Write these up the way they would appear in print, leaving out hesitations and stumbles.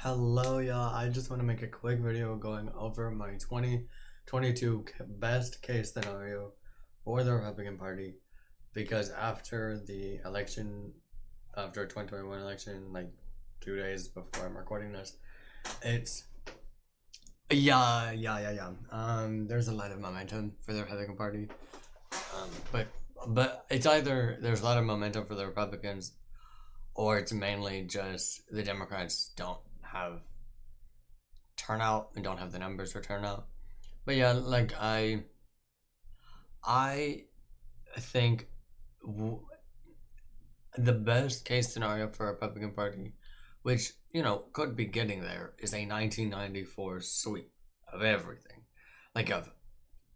Hello, y'all. I just want to make a quick video going over my 2022 best case scenario for the Republican Party because after the election, after 2021 election, like 2 days before I'm recording this, it's there's a lot of momentum for the Republican Party, but it's either there's a lot of momentum for the Republicans or it's mainly just the Democrats don't have turnout and don't have the numbers for turnout. But yeah, like I think the best case scenario for Republican Party, which could be getting there, is a 1994 sweep of everything, like of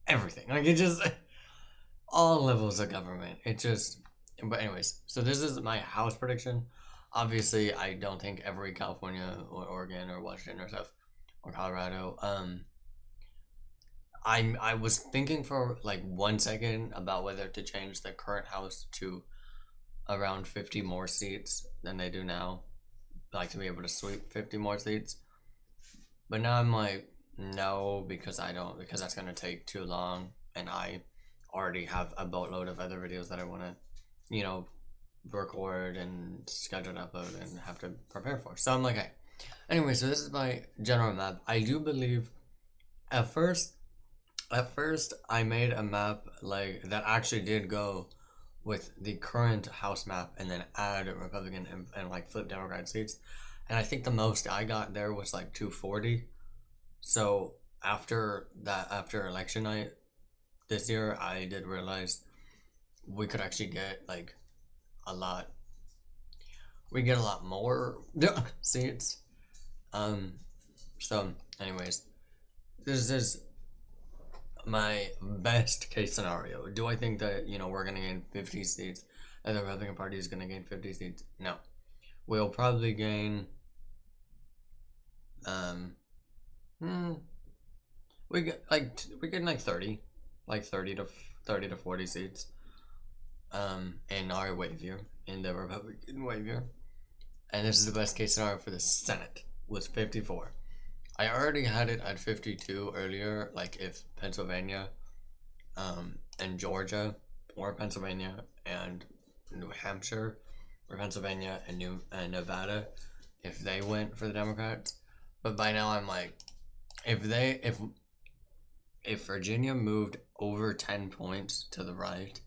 everything, like it just all levels of government. It just, but anyways, so this is my house prediction. Obviously, I don't think every California or Oregon or Washington or stuff or Colorado. I was thinking for like 1 second about whether to change the current house to around 50 more seats than they do now, like to be able to sweep 50 more seats. But now I'm like, no, because I don't, because that's gonna take too long, and I already have a boatload of other videos that I want to, record and schedule and upload and have to prepare for. So I'm like, hey. Anyway, so this is my general map. I do believe at first I made a map like that actually did go with the current house map and then add Republican and like flip Democrat seats. And I think the most I got there was like 240. So after election night this year, I did realize we could actually get like a lot. We get a lot more seats. So, anyways, this is my best case scenario. Do I think that we're gonna gain 50 seats? That the Republican Party is gonna gain 50 seats? No, we'll probably gain. We get we're getting like 30, like 30 to 40 seats. In our wave year, in the Republican wave year. And this is the best case scenario for the Senate, was 54. I already had it at 52 earlier, like if Pennsylvania and Georgia, or Pennsylvania and New Hampshire, or Pennsylvania and Nevada, if they went for the Democrats. But by now I'm like, if Virginia moved over 10 points to the right,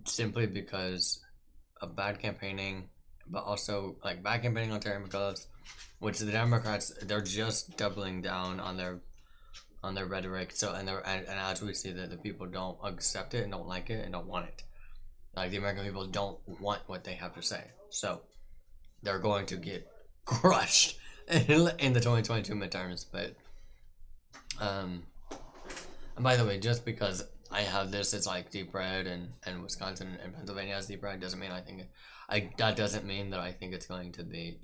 simply because of bad campaigning, but also like bad campaigning on Terry McAuliffe, which the Democrats, they're just doubling down on their rhetoric. So and as we see that the people don't accept it and don't like it and don't want it. Like the American people don't want what they have to say. So they're going to get crushed in the 2022 midterms. But and by the way, just because I have this, it's like deep red, and Wisconsin and Pennsylvania has deep red doesn't mean that doesn't mean that I think it's going to be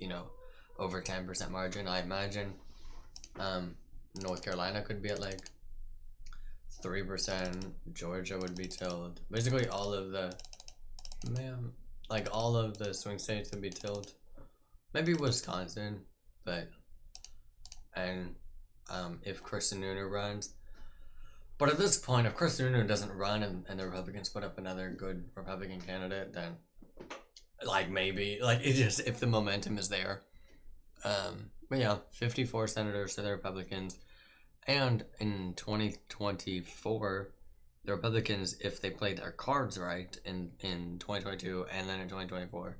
over 10% margin. I imagine North Carolina could be at like 3%. Georgia would be tilled. Basically all of the all of the swing states would be tilled. Maybe Wisconsin, but if Chris Sununu runs. But at this point, if Chris Sununu doesn't run and the Republicans put up another good Republican candidate, then maybe it just, if the momentum is there. But yeah, 54 senators to the Republicans, and in 2024, the Republicans, if they play their cards right in 2022 and then in 2024,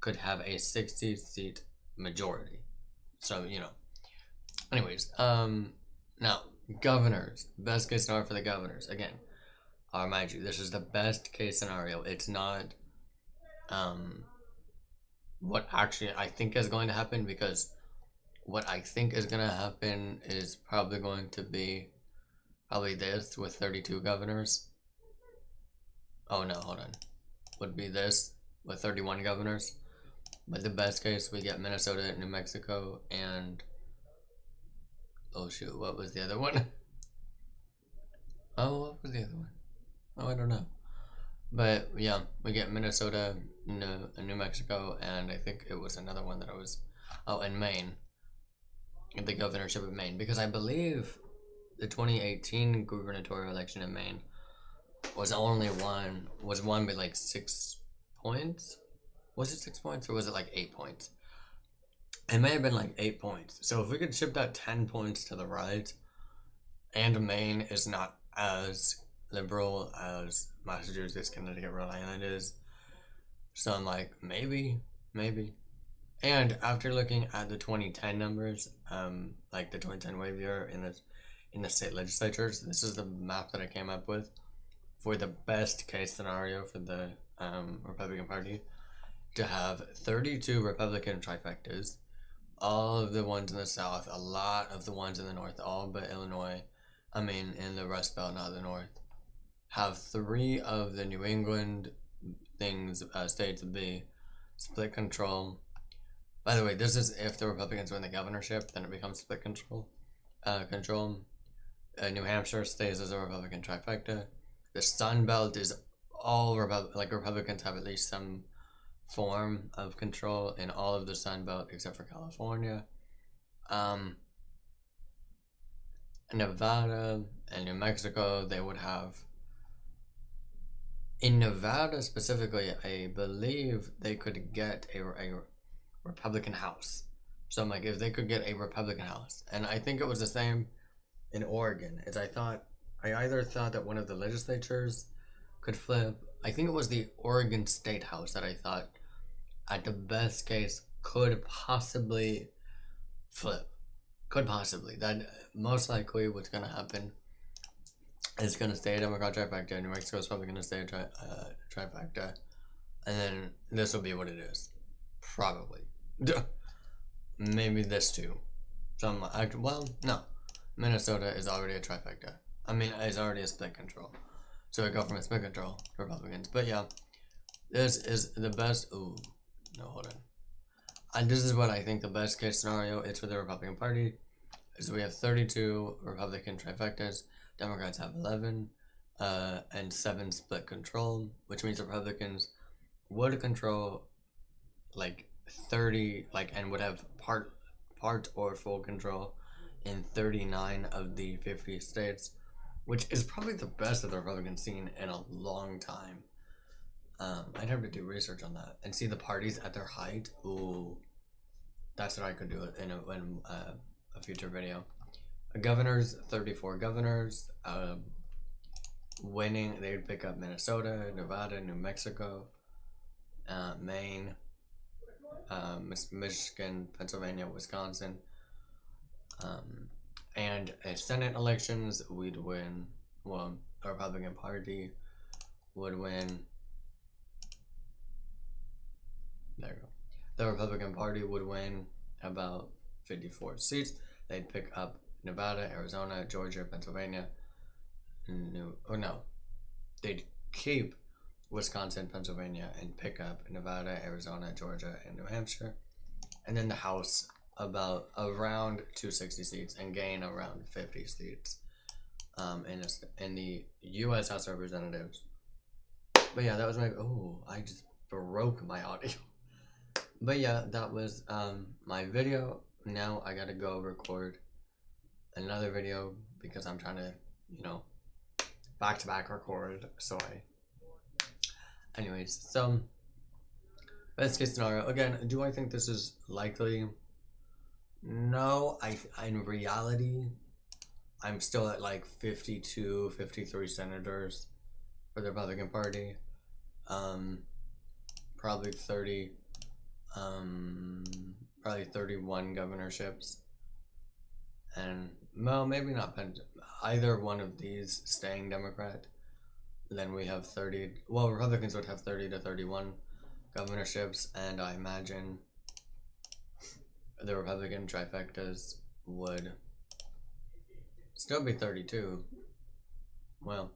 could have a 60-seat majority. So anyways, now. Governors, best case scenario for the governors. Again, I'll remind you, this is the best case scenario. It's not what actually I think is going to happen, because what I think is going to happen is probably going to be this with 32 governors. Oh no, hold on. Would be this with 31 governors. But the best case, we get Minnesota, New Mexico, and oh shoot, what was the other one? Oh, what was the other one? Oh, I don't know. But yeah, we get Minnesota, New Mexico, and I think it was another one that I was Oh, and Maine, the governorship of Maine, because I believe the 2018 gubernatorial election in Maine was won by like 6 points. Was it 6 points or was it like 8 points? It may have been like 8 points. So if we could shift that 10 points to the right, and Maine is not as liberal as Massachusetts, Connecticut, Rhode Island is, so I'm like, maybe. And after looking at the 2010 numbers, like the 2010 wave year in the state legislatures, this is the map that I came up with for the best case scenario for the Republican Party to have 32 Republican trifectas, all of the ones in the South, a lot of the ones in the North, all but Illinois, in the Rust Belt, not the North, have 3 of the New England states be split control. By the way, this is if the Republicans win the governorship, then it becomes split control. New Hampshire stays as a Republican trifecta. The Sun Belt is all Republicans have at least some form of control in all of the Sun Belt except for California. Nevada and New Mexico, they would have. In Nevada specifically, I believe they could get a Republican House. So I'm like, if they could get a Republican House, and I think it was the same in Oregon, as I either thought that one of the legislatures could flip. I think it was the Oregon State House that I thought, at the best case, could possibly flip. That most likely what's going to happen is going to stay a Democrat trifecta. New Mexico is probably going to stay a trifecta. And then this will be what it is. Probably. Maybe this too. No. Minnesota is already a trifecta. It's already a split control. So we go from a split control to Republicans. But yeah, this is the best. Ooh, no, hold on. And this is what I think the best case scenario is for the Republican Party. Is we have 32 Republican trifectas. Democrats have 11, and 7 split control, which means Republicans would control like 30, and would have part or full control in 39 of the 50 states, which is probably the best that the Republicans seen in a long time. I'd have to do research on that and see the parties at their height. Ooh, that's what I could do in a future video. Governors, 34 governors. Winning, they would pick up Minnesota, Nevada, New Mexico, Maine, Michigan, Pennsylvania, Wisconsin. And Senate elections, we'd win. Well, the Republican Party would win. There you go. The Republican Party would win about 54 seats. They'd pick up Nevada, Arizona, Georgia, Pennsylvania. They'd keep Wisconsin, Pennsylvania, and pick up Nevada, Arizona, Georgia, and New Hampshire. And then the House about around 260 seats and gain around 50 seats in the U.S. House of Representatives. But yeah, that was I just broke my audio. But yeah, that was my video. Now I gotta go record another video because I'm trying to, back-to-back record. Anyways, so best case scenario. Again, do I think this is likely? No, in reality, I'm still at like 52, 53 senators for the Republican Party. Probably 31 governorships. And, well, maybe not either one of these staying Democrat. Then we have Republicans would have 30 to 31 governorships, and I imagine the Republican trifectas would still be 32. Well,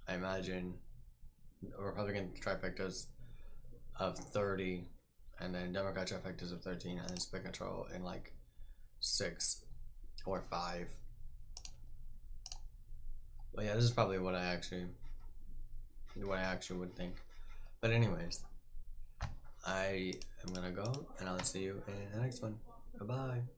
I imagine Republican trifectas of 30, and then Democrat trifectas of 13, and then split control in like 6 or 5. Well, yeah, this is probably what I actually would think. But anyways, I am gonna go, and I'll see you in the next one. Bye bye.